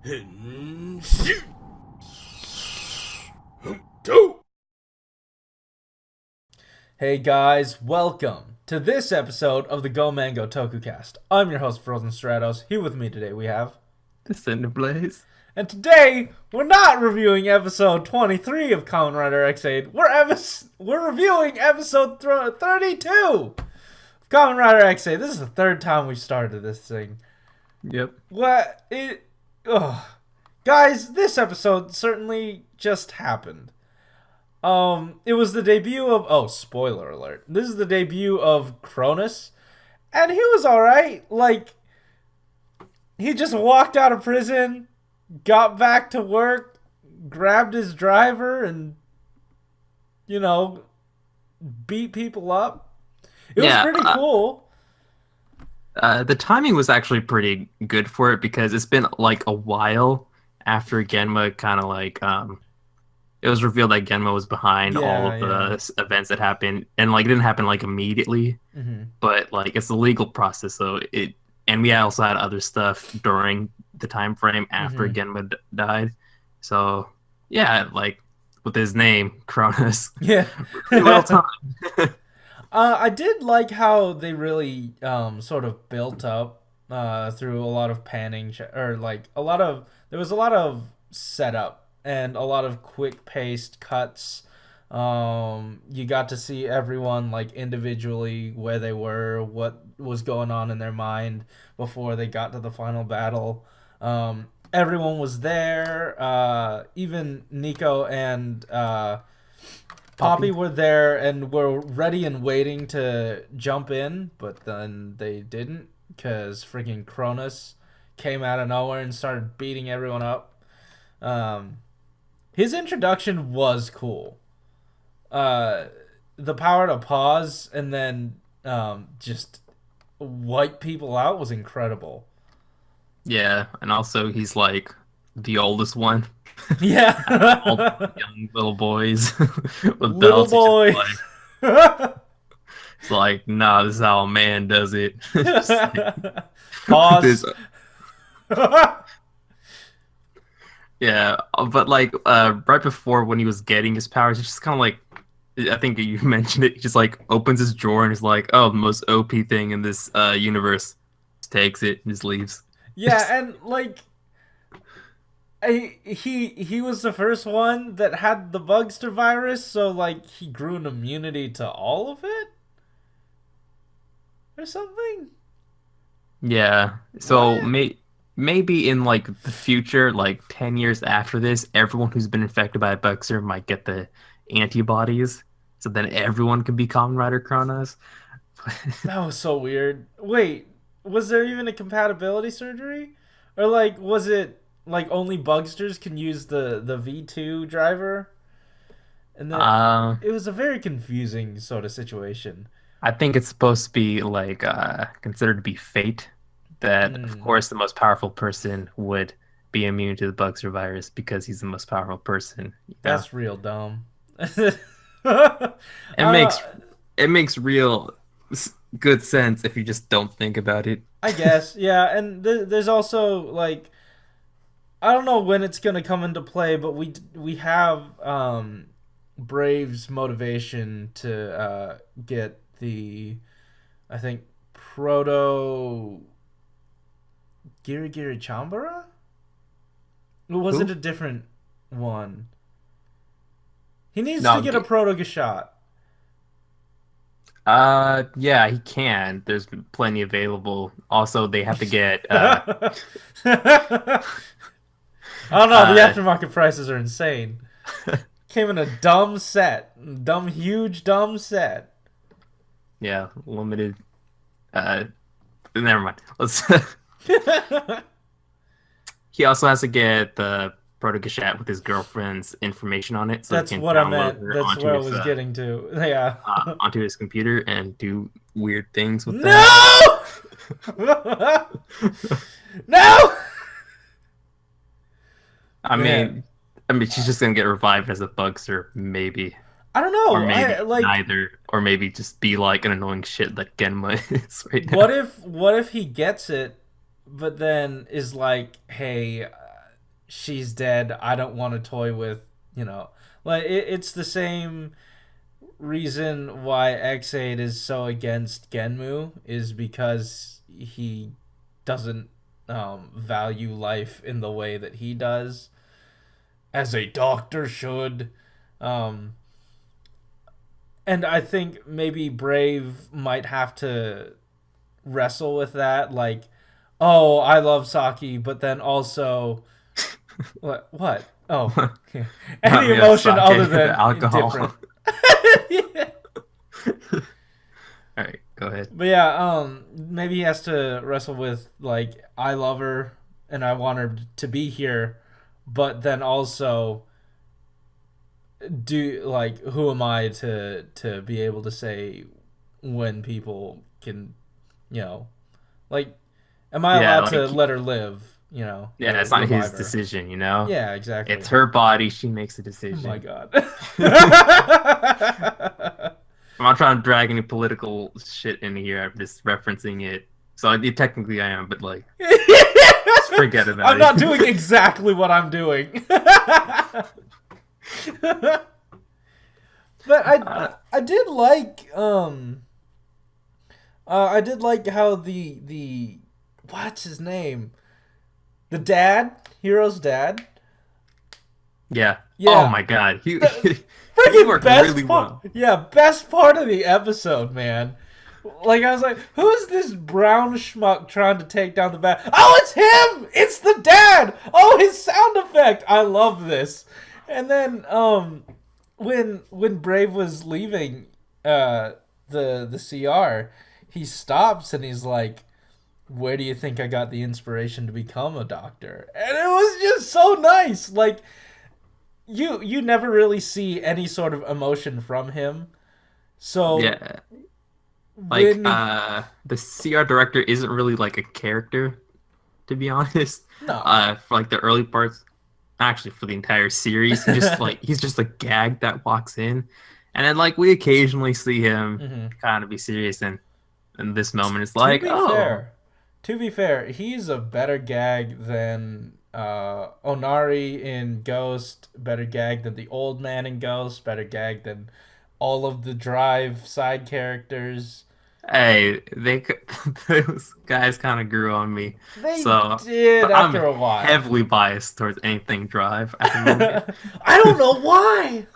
Shoot! Go! Hey guys, welcome to this episode of the Go Mango TokuCast. I'm your host, Frozen Stratos. Here with me today we have... The Cinder Blaze. And today, we're not reviewing episode 23 of Kamen Rider X8. We're reviewing episode 32 of Kamen Rider X8. This is the third time we've started this thing. Yep. Guys, this episode certainly just happened. It was the debut of... spoiler alert. This is the debut of Cronus. And he was alright. Like, he just walked out of prison, got back to work, grabbed his driver, and, beat people up. It was pretty cool. The timing was actually pretty good for it because it's been like a while after Genma kind of like it was revealed that Genma was behind all of the events that happened, and like it didn't happen like immediately, but like it's a legal process, so and we also had other stuff during the time frame after Genma died, so yeah, like with his name Cronus, well timed. I did like how they really sort of built up through a lot of panning there was a lot of setup and a lot of quick paced cuts. You got to see everyone like individually where they were, what was going on in their mind before they got to the final battle. Everyone was there. Even Nico and Poppy were there and were ready and waiting to jump in, but then they didn't because freaking Cronus came out of nowhere and started beating everyone up. His introduction was cool. The power to pause and then just wipe people out was incredible. Yeah, and also he's like the oldest one. Yeah. All the young little boys with Little belts. boy. It's like, nah, this is how a man does it. Pause. Yeah, but like right before when he was getting his powers, it's just kind of like, I think you mentioned it, he just like opens his drawer and is like, oh, the most OP thing in this universe. Just takes it and just leaves. Yeah, and like he was the first one that had the Bugster virus, so like he grew an immunity to all of it or something. Yeah, so What? maybe in like the future, like 10 years after this, everyone who's been infected by a Bugster might get the antibodies, so then everyone can be Kamen Rider Kronos. That was so weird. Wait, was there even a compatibility surgery? Or like was it like only Bugsters can use the V2 driver? And then it was a very confusing sort of situation. I think it's supposed to be like considered to be fate. That of course the most powerful person would be immune to the Bugster virus because he's the most powerful person. That's real dumb. It makes real good sense if you just don't think about it. I guess, yeah, and there's also like I don't know when it's gonna come into play, but we have Brave's motivation to get the, I think, proto Giri Chambara? Or was it a different one? He needs to get a proto Gashat. Yeah, he can. There's plenty available. Also, they have to get I don't know, the aftermarket prices are insane. Came in a dumb set. Huge dumb set. Yeah, limited never mind. Let's He also has to get the Proto-Gashat with his girlfriend's information on it, so that's he can what I download meant. her That's onto what I his, was getting to. Yeah. onto his computer and do weird things with No! No! I mean, she's just gonna get revived as a Bugster, maybe. I don't know. Or maybe neither. Or maybe just be like an annoying shit that Genma is right now. What if he gets it, but then is like, hey, she's dead. I don't want to toy with, like it's the same reason why X8 is so against Genmu is because he doesn't value life in the way that he does, as a doctor should. Um, and I think maybe Brave might have to wrestle with that. Like, oh, I love Saki, but then also, what? What? Oh, any emotion other than alcohol. Yeah. All right, go ahead. But yeah, maybe he has to wrestle with like I love her and I want her to be here, but then also do like who am I to be able to say when people can, you know, like am I allowed to let her live? Yeah, it's not his decision. Yeah, exactly. It's her body. She makes a decision. Oh my god. I'm not trying to drag any political shit in here. I'm just referencing it. So technically I am, but like, just forget about it. I'm not doing exactly what I'm doing. But I did like how the what's his name? The dad, Hero's dad. Yeah. Oh my god. He worked really well. Yeah, best part of the episode, man. Like I was like, who's this brown schmuck trying to take down the bad? Oh, it's him! It's the dad! Oh, his sound effect! I love this. And then when Brave was leaving the CR, he stops and he's like, where do you think I got the inspiration to become a doctor? And it was just so nice. Like you never really see any sort of emotion from him. So yeah. Like the CR director isn't really like a character, to be honest. No. For like the early parts, actually for the entire series, he's just a gag that walks in, and then like we occasionally see him kind of be serious, and in this moment it's like, to be fair, he's a better gag than Onari in Ghost, better gag than the old man in Ghost, better gag than all of the Drive side characters. Hey, those guys kind of grew on me. They did after a while. I'm heavily biased towards anything Drive at the moment. I don't know why.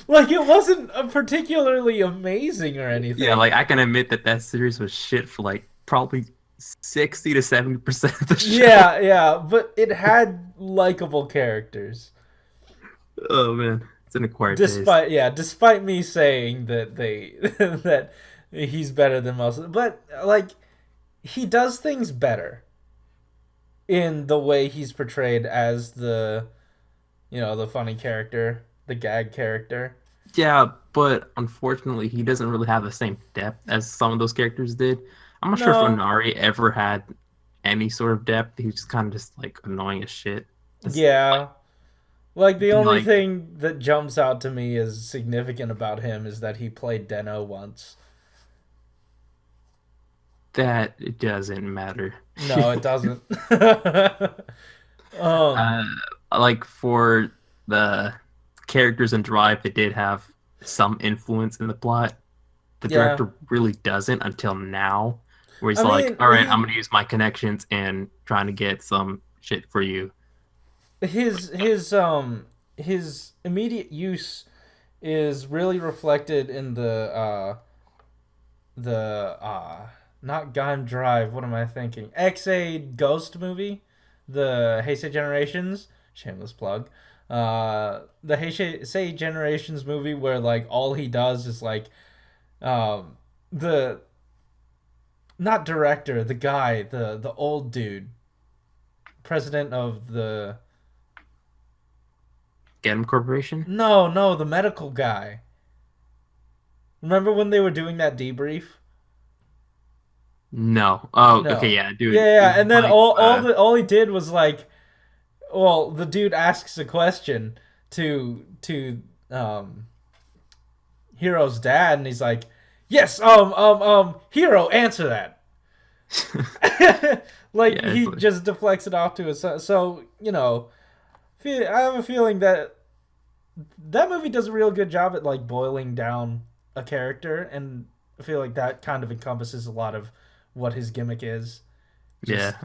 Like, it wasn't particularly amazing or anything. Yeah, like I can admit that series was shit for like probably 60 to 70% of the show. Yeah, but it had likable characters. Oh man, it's an acquired taste. Despite me saying that that he's better than most, but like he does things better in the way he's portrayed as the funny character, the gag character. Yeah, but unfortunately he doesn't really have the same depth as some of those characters did. I'm not sure if Onari ever had any sort of depth. He was just kind of just like annoying as shit. Like the only thing that jumps out to me as significant about him is that he played Deno once. That it doesn't matter. No, it doesn't. Like for the characters in Drive that did have some influence in the plot, the director really doesn't until now, where he's all right, I'm going to use my connections and trying to get some shit for you. His immediate use is really reflected in the not Gaim Drive, what am I thinking? X8 Ghost movie, the Heisei Generations, shameless plug. The Heisei Generations movie where like all he does is like the not director, the guy, the old dude, president of the Genm Corporation? No, the medical guy. Remember when they were doing that debrief? No. Oh, no. Okay, yeah, dude. Yeah, and then all he did was like, well, the dude asks a question to Hero's dad, and he's like, yes, Hero, answer that. Like he just deflects it off to his son. So I have a feeling that that movie does a real good job at like boiling down a character, and I feel like that kind of encompasses a lot of what his gimmick is. Yeah. Just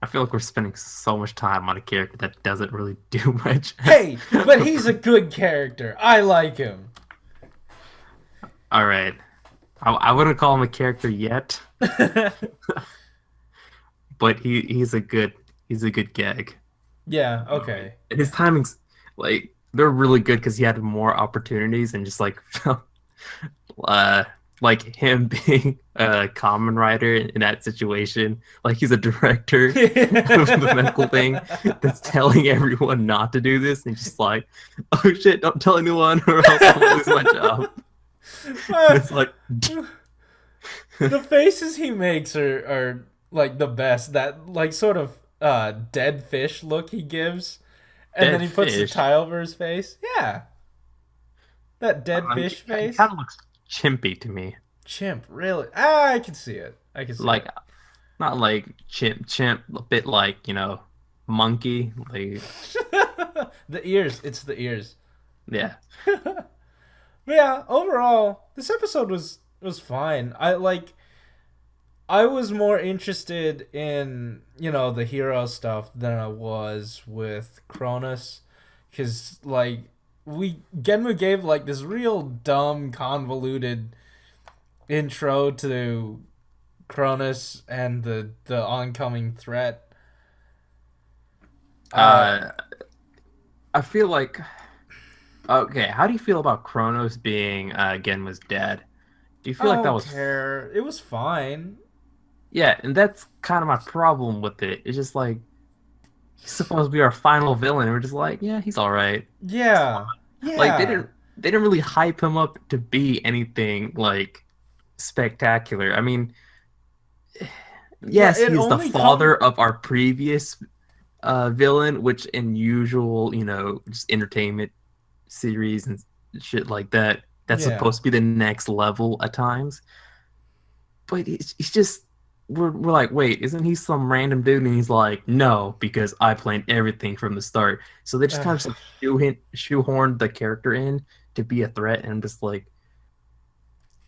I feel like we're spending so much time on a character that doesn't really do much. hey, but he's a good character. I like him. All right. I wouldn't call him a character yet, but he's a good gag. Yeah. Right. Okay. And his timings, like, they're really good because he had more opportunities and just uh, like him being a common writer in that situation, like he's a director of the medical thing that's telling everyone not to do this, and just like, oh shit, don't tell anyone or else I'll lose my job. And Uh, it's like, the faces he makes are like the best. That like sort of dead fish look he gives, and then dead he puts the fish. tile over his face. Yeah, that I dead don't know, fish he face. kind of looks chimpy to me. Chimp, really? Ah, I can see it. I can see Like, it. not like chimp, a bit like, monkey. Like, The ears. It's the ears. yeah. But yeah, overall, this episode was fine. I was more interested in, the hero stuff than I was with Cronus. Because, like, Genmu gave, like, this real dumb, convoluted intro to Cronus and the oncoming threat. Uh, Uh, I feel like, okay, how do you feel about Kronos being Genma's dad? Do you I feel like that don't was, care. It was fine. yeah, and that's kind of my problem with it. It's just like he's supposed to be our final villain, and we're just like, yeah, he's all right. Yeah. Like Yeah. they didn't really hype him up to be anything like spectacular. I mean, Yeah, yes, it he's the only come. father of our previous villain, which in usual, just entertainment series and shit like that, that's Yeah. supposed to be the next level at times. But he's just we're like, wait, isn't he some random dude? And he's like, no, because I planned everything from the start. So they just kind of just like shoehorned the character in to be a threat, and I'm just like,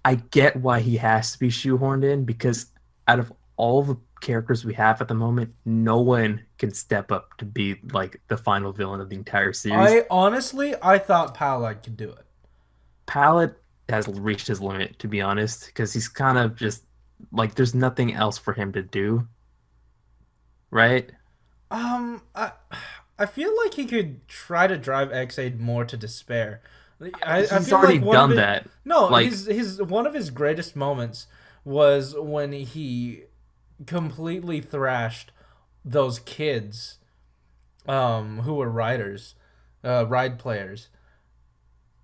I get why he has to be shoehorned in because out of all the characters we have at the moment, no one can step up to be like the final villain of the entire series. I thought Palak could do it. Palette has reached his limit, to be honest, because he's kind of just like there's nothing else for him to do, right? I I feel like he could try to drive X8 more to despair. I He's feel already like one of done it. that. No, Like, his one of his greatest moments was when he completely thrashed those kids, who were riders, ride players,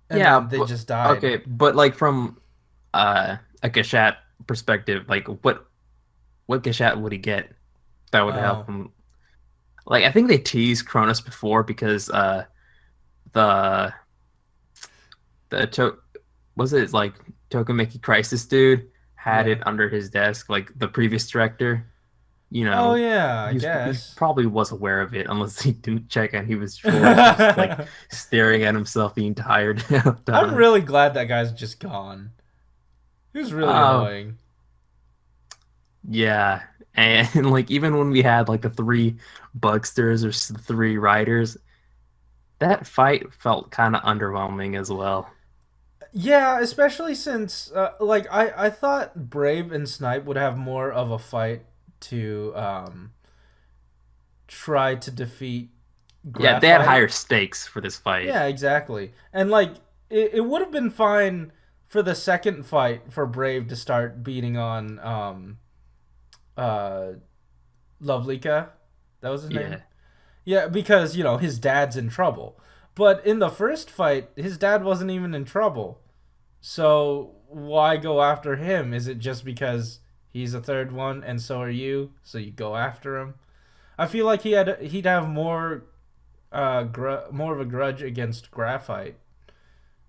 and yeah, then they but just died. okay, but like from a Gashat perspective, like what Gashat would he get that would help Oh, him? Like, I think they teased Cronus before because the the was it like Tokameki Crisis dude had yeah. it under his desk, like the previous director. Oh yeah, I He guess. probably was aware of it unless he didn't check and he was truly just like staring at himself the entire I'm time. really glad that guy's just gone. He was really Uh, annoying. yeah, and like even when we had like the three Bugsters or the three Riders, that fight felt kind of underwhelming as well. Yeah, especially since like I thought Brave and Snipe would have more of a fight to try to defeat Yeah, they had Graphite. higher stakes for this fight. Yeah, exactly. And like it would have been fine for the second fight for Brave to start beating on uh Lovelyka. That was his name? Yeah, Yeah, because, his dad's in trouble. But in the first fight, his dad wasn't even in trouble. So why go after him? Is it just because he's a third one and so are you? So you go after him? I feel like he'd have more more of a grudge against Graphite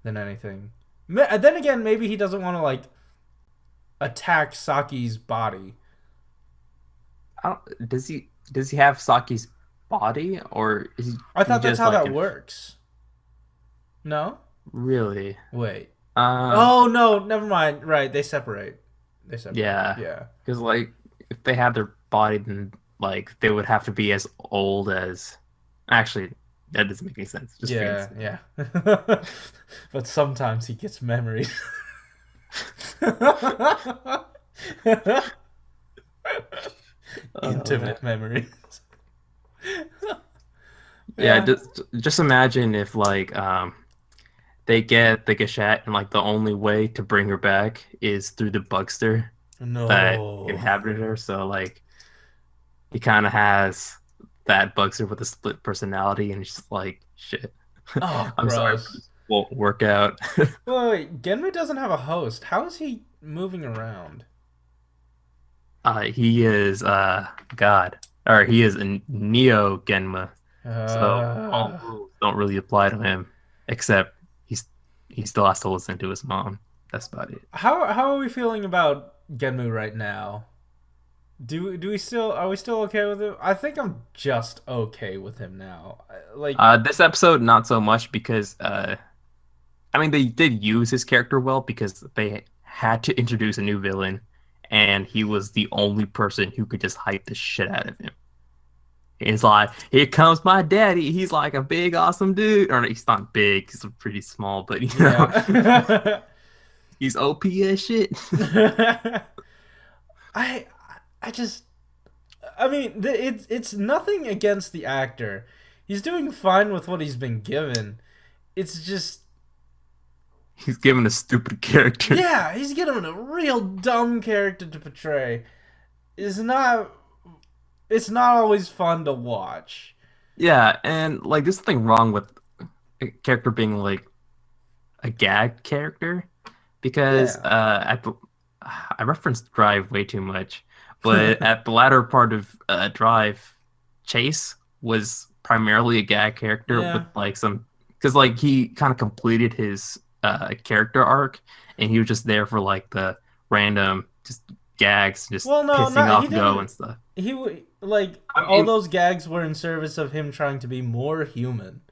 than anything. Then again, maybe he doesn't want to like attack Saki's body. does he have Saki's body, or is I he thought that's just how like that works. No? really? Wait. Uh, Oh no, never mind. Right, they separate. They separate. yeah, Yeah. because like if they had their body, then like they would have to be as old as. Actually, that doesn't make any sense. Just Yeah, fancy. yeah. But sometimes he gets memories. Uh, Intimate memories. yeah, Yeah. just imagine if like they get the Gashat and like the only way to bring her back is through the Bugster that No. inhabited her. So like he kind of has that Bugster with a split personality, and it's just like shit. Oh, I'm sorry, but gross. this won't work out. Wait, Genma doesn't have a host. How is he moving around? He is God, or he is a Neo Genma. So all Uh, rules don't really apply to him, except he's he still has to listen to his mom. That's about it. how are we feeling about Genmu right now? Do we still are we still okay with him? I think I'm just okay with him now. Like This episode not so much because I mean they did use his character well because they had to introduce a new villain, and he was the only person who could just hype the shit out of him. It's like, here comes my daddy. He's like a big, awesome dude. Or he's not big. He's pretty small, but you know, yeah. he's OP as shit. I I just I mean it's nothing against the actor. He's doing fine with what he's been given. It's just He's given a stupid character. yeah, he's given a real dumb character to portray. It's not it's not always fun to watch. Yeah, and like there's nothing wrong with a character being like a gag character because Yeah. I referenced Drive way too much, but at the latter part of Drive, Chase was primarily a gag character with Yeah. like some because like he kind of completed his character arc and he was just there for like the random just gags, just Well, no, pissing not he off Go and didn't. stuff. Like I all mean, those gags were in service of him trying to be more human,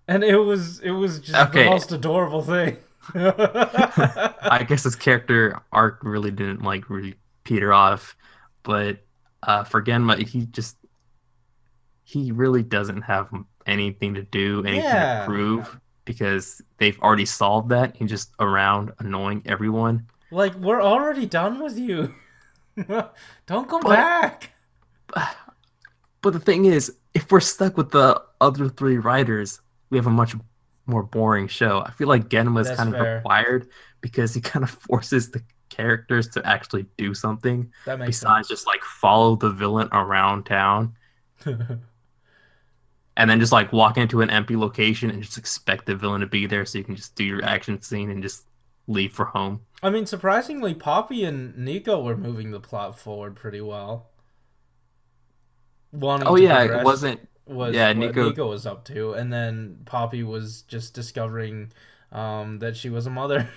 and it was just the okay, most adorable thing. I guess his character arc really didn't like really peter off, but for Genma, he really doesn't have anything to do, anything to Yeah, prove because they've already solved that. He's just around annoying everyone. like we're already done with you. Don't come But back. but the thing is, if we're stuck with the other three writers, we have a much more boring show. I feel like Genma is That's kind of fair. required because he kind of forces the characters to actually do something That makes besides sense. just like follow the villain around town and then just like walk into an empty location and just expect the villain to be there so you can just do your action scene and just leave for home. I mean, surprisingly, Poppy and Nico were moving the plot forward pretty well. Wanting Oh to yeah, it progress wasn't. was Yeah, what Nico Nico was up to, and then Poppy was just discovering that she was a mother.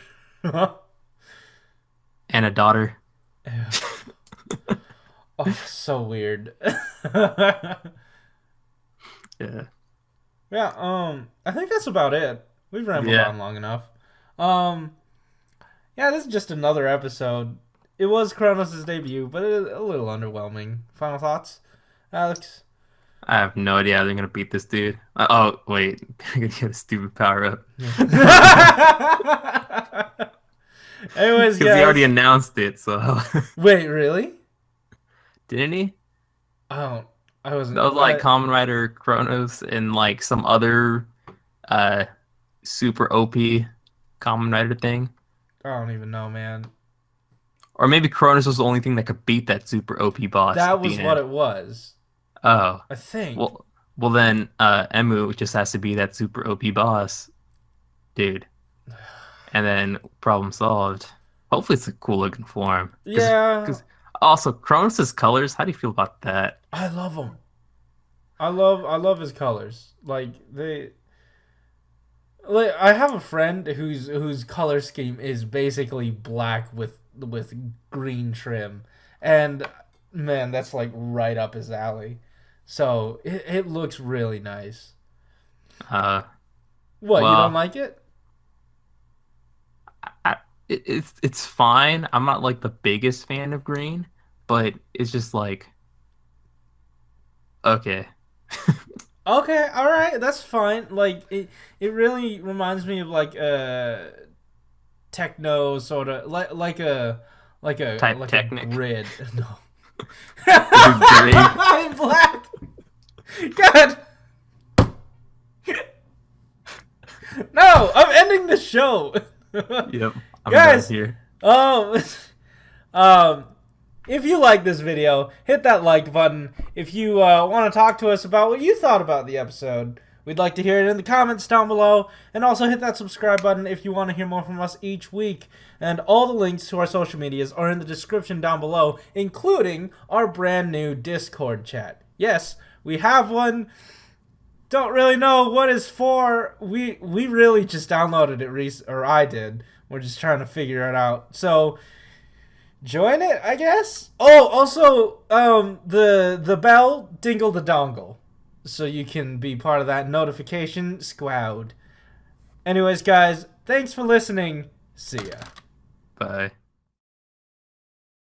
and a daughter. Oh, so weird. Yeah, Yeah, I think that's about it. We've rambled yeah. on long enough. Um, yeah, this is just another episode. It was Kronos' debut, but a little underwhelming. Final thoughts, Alex? I have no idea how they're gonna beat this dude. Oh wait, they're gonna get a stupid power up Anyways, because he already guys. announced it. So Wait, really? didn't he? I don't. I That wasn't. was like Kamen Rider Kronos and like some other uh super OP Kamen Rider thing. I don't even know, man. Or maybe Cronus was the only thing that could beat that super OP boss That at the was what end. it was. Oh, I think. well then Emu just has to be that super OP boss, dude. And then problem solved. Hopefully it's a cool looking form. Yeah, Cause also Cronus's colors, how do you feel about that? I love him. I love his colors. Like I have a friend whose color scheme is basically black with green trim, and man, that's like right up his alley. So it looks really nice. Uh, What, you don't well, like it? it's fine. I'm not like the biggest fan of green, but it's just like okay. Okay, all right, that's fine. Like it really reminds me of like techno sort of Type like a Technic. grid. No, Gray. I'm black. God, no, I'm ending the show, Yep, I'm done guys. here. Um, um, if you like this video, hit that like button. If you want to talk to us about what you thought about the episode, we'd like to hear it in the comments down below. And also hit that subscribe button if you want to hear more from us each week. And all the links to our social medias are in the description down below, including our brand new Discord chat. Yes, we have one. Don't really know what it's for. We really just downloaded it or I did. We're just trying to figure it out. So join it, I guess. Oh, also, the bell, dingle the dongle, so you can be part of that notification squad. Anyways, guys, thanks for listening. See ya. Bye.